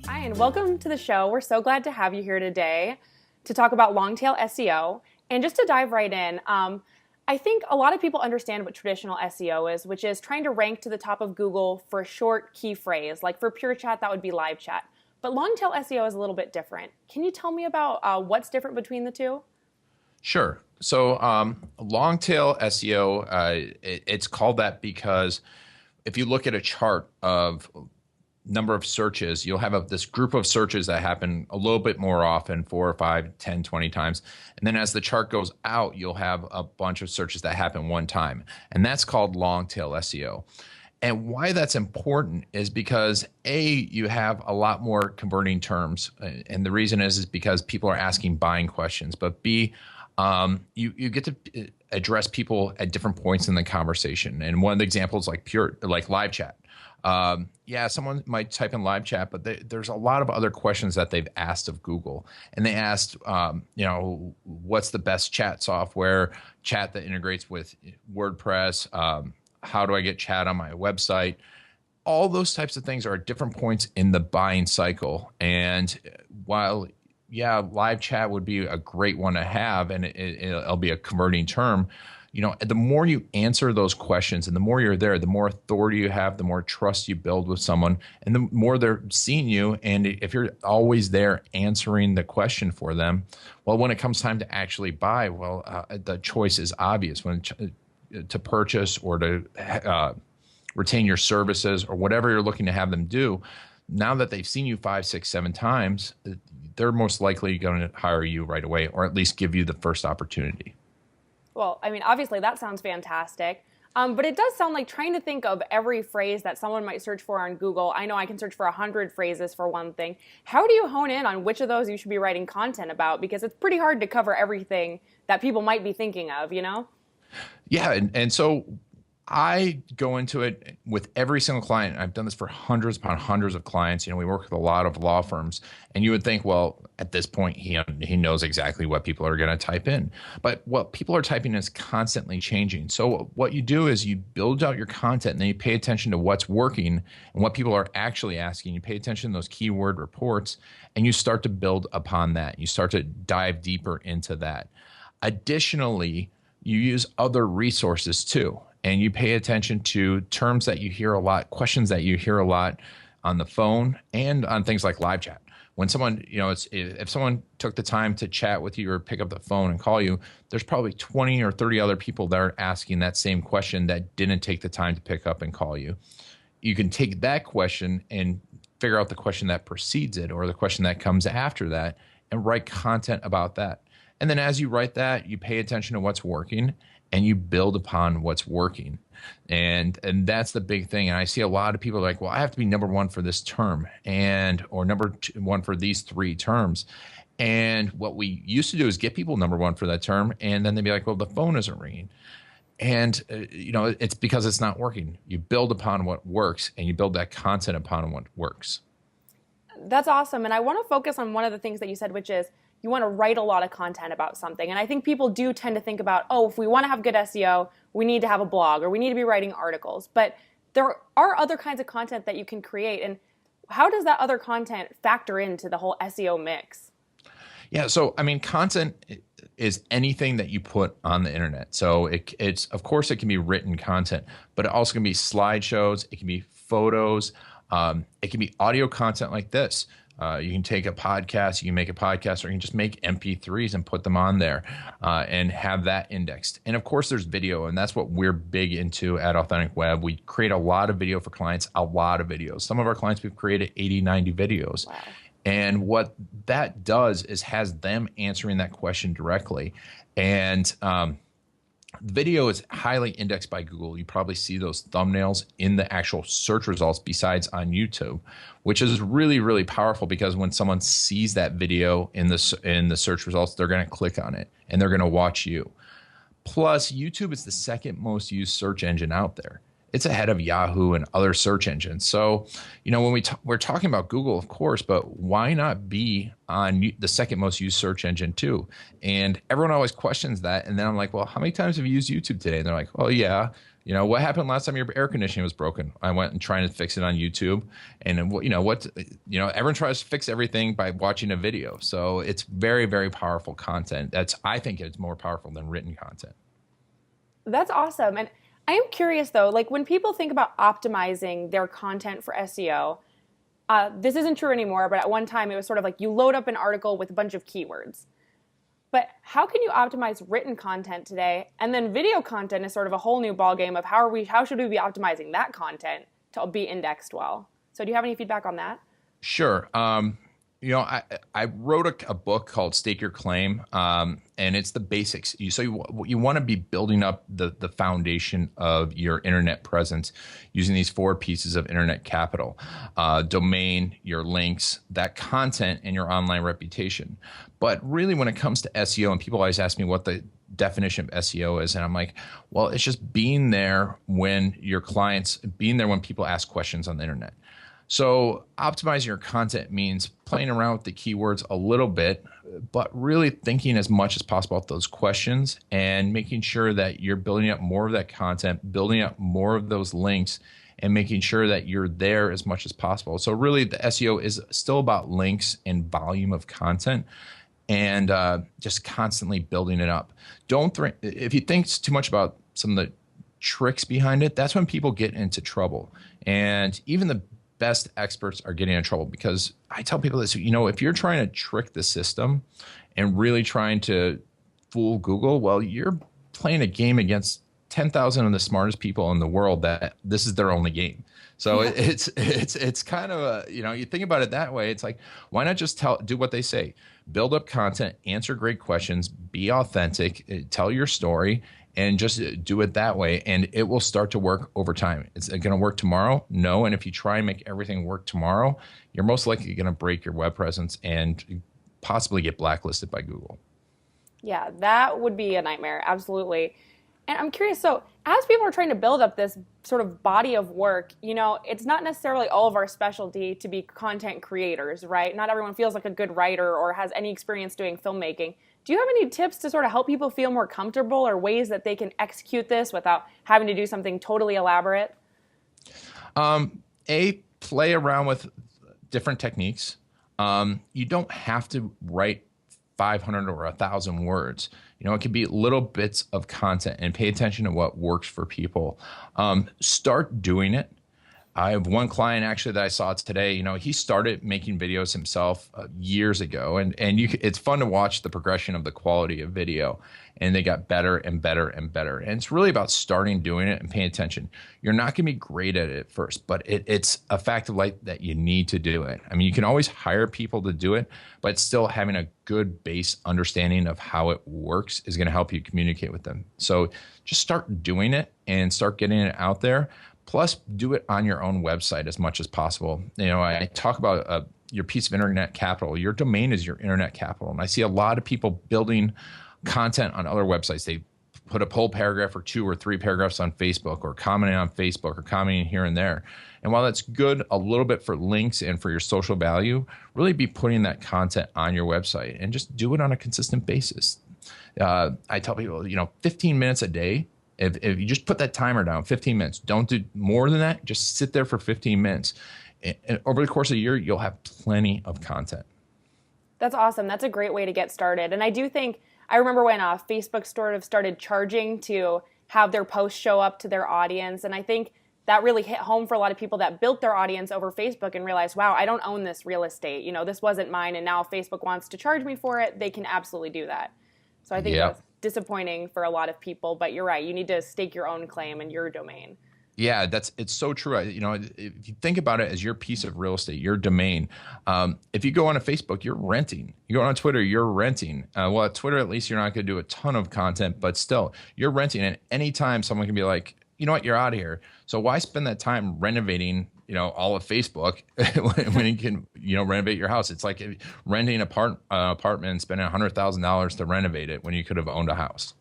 Hi, and welcome to the show. We're so glad to have you here today to talk about LongTail SEO. And just to dive right in, I think a lot of people understand what traditional SEO is, which is trying to rank to the top of Google for a short key phrase. Like for pure chat, that would be live chat. But LongTail SEO is a little bit different. Can you tell me about what's different between the two? Sure. So long-tail SEO, it's called that because if you look at a chart of number of searches, you'll have this group of searches that happen a little bit more often, 4 or 5, 10, 20 times. And then as the chart goes out, you'll have a bunch of searches that happen one time. And that's called long-tail SEO. And why that's important is because A, you have a lot more converting terms. And the reason is because people are asking buying questions. But B, you get to address people at different points in the conversation. And one of the examples like live chat. Yeah, someone might type in live chat, but there's a lot of other questions that they've asked of Google. And they asked, what's the best chat software, chat that integrates with WordPress? How do I get chat on my website? All those types of things are at different points in the buying cycle. And while live chat would be a great one to have, and it'll be a converting term. The more you answer those questions and the more you're there, the more authority you have, the more trust you build with someone, and the more they're seeing you. And if you're always there answering the question for them, well, when it comes time to actually buy, the choice is obvious to purchase or to retain your services or whatever you're looking to have them do. Now that they've seen you 5, 6, 7 times, they're most likely going to hire you right away, or at least give you the first opportunity. Well, I mean, obviously that sounds fantastic, but it does sound like trying to think of every phrase that someone might search for on Google. I know I can search for 100 phrases for one thing. How do you hone in on which of those you should be writing content about? Because it's pretty hard to cover everything that people might be thinking of, Yeah, and so I go into it with every single client. I've done this for hundreds upon hundreds of clients. We work with a lot of law firms, and you would think, well, at this point, he knows exactly what people are going to type in. But what people are typing is constantly changing. So what you do is you build out your content, and then you pay attention to what's working and what people are actually asking. You pay attention to those keyword reports, and you start to build upon that. You start to dive deeper into that. Additionally, you use other resources too. And you pay attention to terms that you hear a lot, questions that you hear a lot on the phone and on things like live chat. When someone, if someone took the time to chat with you or pick up the phone and call you, there's probably 20 or 30 other people that are asking that same question that didn't take the time to pick up and call you. You can take that question and figure out the question that precedes it or the question that comes after that and write content about that. And then as you write that, you pay attention to what's working and you build upon what's working. And that's the big thing. And I see a lot of people like, well, I have to be number one for this term or number one for these 3 terms. And what we used to do is get people number one for that term. And then they'd be like, well, the phone isn't ringing. And, it's because it's not working. You build upon what works and you build that content upon what works. That's awesome. And I want to focus on one of the things that you said, which is you want to write a lot of content about something. And I think people do tend to think about, if we want to have good SEO, we need to have a blog or we need to be writing articles. But there are other kinds of content that you can create. And how does that other content factor into the whole SEO mix? Yeah, so I mean, content is anything that you put on the internet. So it's of course it can be written content, but it also can be slideshows, it can be photos, it can be audio content like this. You can take a podcast, you can make a podcast, or you can just make MP3s and put them on there and have that indexed. And of course, there's video, and that's what we're big into at Authentic Web. We create a lot of video for clients, a lot of videos. Some of our clients, we've created 80, 90 videos. Wow. And what that does is has them answering that question directly. And the video is highly indexed by Google. You probably see those thumbnails in the actual search results besides on YouTube, which is really, really powerful because when someone sees that video in the search results, they're going to click on it and they're going to watch you. Plus, YouTube is the second most used search engine out there. It's ahead of Yahoo and other search engines. So, when we're talking about Google, of course, but why not be on the second most used search engine too? And everyone always questions that. And then I'm like, well, how many times have you used YouTube today? And they're like, oh yeah, What happened last time your air conditioning was broken? I went and trying to fix it on YouTube, and then everyone tries to fix everything by watching a video. So it's very, very powerful content. I think it's more powerful than written content. That's awesome. And I am curious though, like when people think about optimizing their content for SEO, this isn't true anymore, but at one time it was sort of like you load up an article with a bunch of keywords. But how can you optimize written content today? And then video content is sort of a whole new ballgame of how should we be optimizing that content to be indexed well? So do you have any feedback on that? Sure. I wrote a book called Stake Your Claim, and it's the basics. You want to be building up the foundation of your internet presence using these 4 pieces of internet capital: domain, your links, that content, and your online reputation. But really, when it comes to SEO, and people always ask me what the definition of SEO is, and I'm like, well, it's just being there when being there when people ask questions on the internet. So optimizing your content means playing around with the keywords a little bit, but really thinking as much as possible about those questions and making sure that you're building up more of that content, building up more of those links, and making sure that you're there as much as possible. So really the SEO is still about links and volume of content, and just constantly building it up. If you think too much about some of the tricks behind it, that's when people get into trouble. And even the best experts are getting in trouble, because I tell people this, if you're trying to trick the system and really trying to fool Google, well, you're playing a game against 10,000 of the smartest people in the world that this is their only game. So it's kind of you think about it that way. It's like, why not just do what they say, build up content, answer great questions, be authentic, tell your story, and just do it that way, and it will start to work over time. It's going to work tomorrow? No. And if you try and make everything work tomorrow, you're most likely going to break your web presence and possibly get blacklisted by Google. Yeah, that would be a nightmare. Absolutely. And I'm curious, so as people are trying to build up this sort of body of work, it's not necessarily all of our specialty to be content creators, right? Not everyone feels like a good writer or has any experience doing filmmaking. Do you have any tips to sort of help people feel more comfortable, or ways that they can execute this without having to do something totally elaborate? Play around with different techniques. You don't have to write 500 or 1,000 words. It can be little bits of content, and pay attention to what works for people. Start doing it. I have one client actually that I saw today. He started making videos himself years ago, and it's fun to watch the progression of the quality of video, and they got better and better and better. And it's really about starting doing it and paying attention. You're not going to be great at it at first, but it's a fact of life that you need to do it. I mean, you can always hire people to do it, but still having a good base understanding of how it works is going to help you communicate with them. So just start doing it and start getting it out there. Plus, do it on your own website as much as possible. I talk about your piece of internet capital. Your domain is your internet capital. And I see a lot of people building content on other websites. They put a whole paragraph or 2 or 3 paragraphs on Facebook, or commenting on Facebook, or commenting here and there. And while that's good a little bit for links and for your social value, really be putting that content on your website and just do it on a consistent basis. I tell people, 15 minutes a day. If you just put that timer down, 15 minutes, don't do more than that. Just sit there for 15 minutes. And over the course of a year, you'll have plenty of content. That's awesome. That's a great way to get started. And I do think, I remember when Facebook sort of started charging to have their posts show up to their audience. And I think that really hit home for a lot of people that built their audience over Facebook and realized, wow, I don't own this real estate. This wasn't mine. And now if Facebook wants to charge me for it, they can absolutely do that. So I think that's disappointing for a lot of people, but you're right. You need to stake your own claim in your domain. Yeah, it's so true. If you think about it as your piece of real estate, your domain, if you go on a Facebook, you're renting. You go on Twitter, you're renting. Well, at Twitter, at least you're not going to do a ton of content, but still, you're renting. And anytime someone can be like, you know what, you're out of here. So why spend that time renovating, all of Facebook when you can, renovate your house? It's like renting an apartment and spending $100,000 to renovate it when you could have owned a house.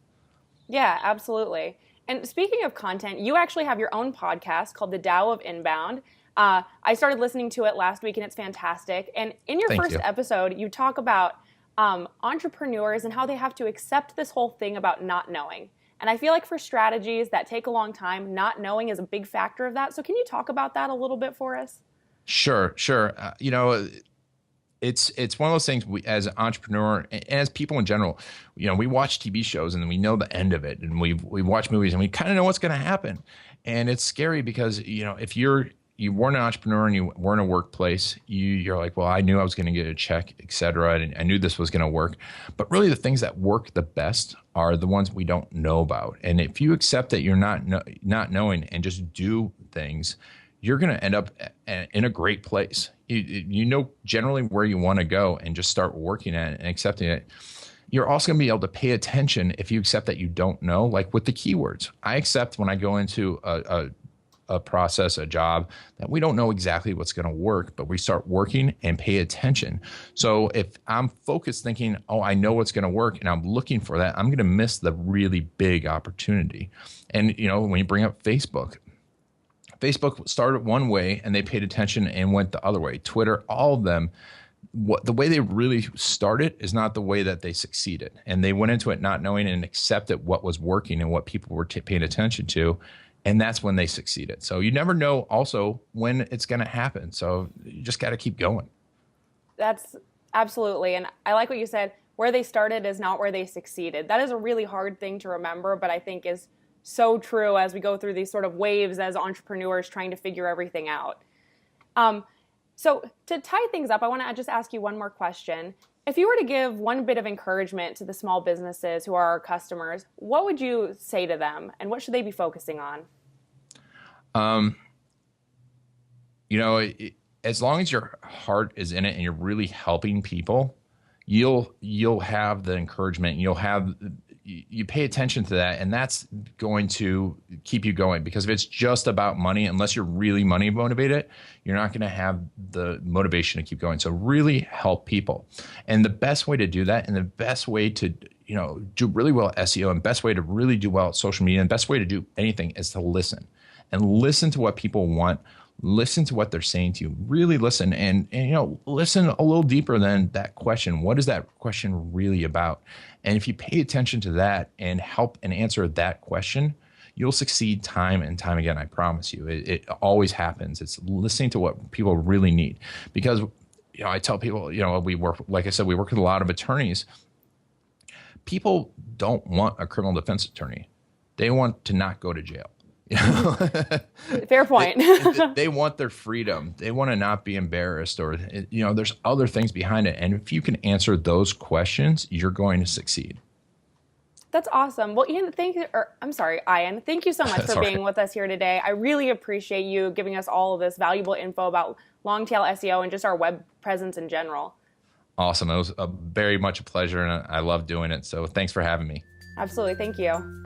Yeah, absolutely. And speaking of content, you actually have your own podcast called the Dow of Inbound. I started listening to it last week, and it's fantastic. And in your first episode, you talk about entrepreneurs and how they have to accept this whole thing about not knowing. And I feel like for strategies that take a long time, not knowing is a big factor of that. So can you talk about that a little bit for us? Sure. It's one of those things as an entrepreneur and as people in general, we watch TV shows and we know the end of it, and we watch movies and we kind of know what's going to happen. And it's scary because, if you weren't an entrepreneur and you weren't a workplace, you're like, well, I knew I was going to get a check, et cetera. And I knew this was going to work. But really the things that work the best are the ones we don't know about. And if you accept that you're not knowing and just do things, you're going to end up in a great place. You know generally where you want to go and just start working at it and accepting it. You're also going to be able to pay attention if you accept that you don't know, like with the keywords. I accept when I go into a process, a job, that we don't know exactly what's going to work, but we start working and pay attention. So if I'm focused thinking, oh, I know what's going to work, and I'm looking for that, I'm going to miss the really big opportunity. And, when you bring up Facebook started one way and they paid attention and went the other way. Twitter, all of them, the way they really started is not the way that they succeeded. And they went into it not knowing and accepted what was working and what people were paying attention to. And that's when they succeeded. So you never know also when it's going to happen. So you just got to keep going. That's absolutely. And I like what you said, where they started is not where they succeeded. That is a really hard thing to remember, but I think is so true as we go through these sort of waves as entrepreneurs trying to figure everything out. So to tie things up, I want to just ask you one more question. If you were to give one bit of encouragement to the small businesses who are our customers, what would you say to them and what should they be focusing on? As long as your heart is in it and you're really helping people, you'll have the encouragement. You pay attention to that, and that's going to keep you going. Because if it's just about money, unless you're really money motivated, you're not going to have the motivation to keep going. So really help people. And the best way to do that, and the best way to do really well at SEO, and best way to really do well at social media, and best way to do anything is to listen. And listen to what people want. Listen to what they're saying to you. Really listen, and listen a little deeper than that question. What is that question really about? And if you pay attention to that and help and answer that question, you'll succeed time and time again. I promise you. It always happens. It's listening to what people really need. Because I tell people, we work, like I said, we work with a lot of attorneys. People don't want a criminal defense attorney. They want to not go to jail. Fair point. They want their freedom. They want to not be embarrassed, or there's other things behind it. And if you can answer those questions, you're going to succeed. That's awesome. Well, Ian, thank you so much for being with us here today. I really appreciate you giving us all of this valuable info about LongTail SEO and just our web presence in general. Awesome. It was very much a pleasure, and I love doing it. So thanks for having me. Absolutely. Thank you.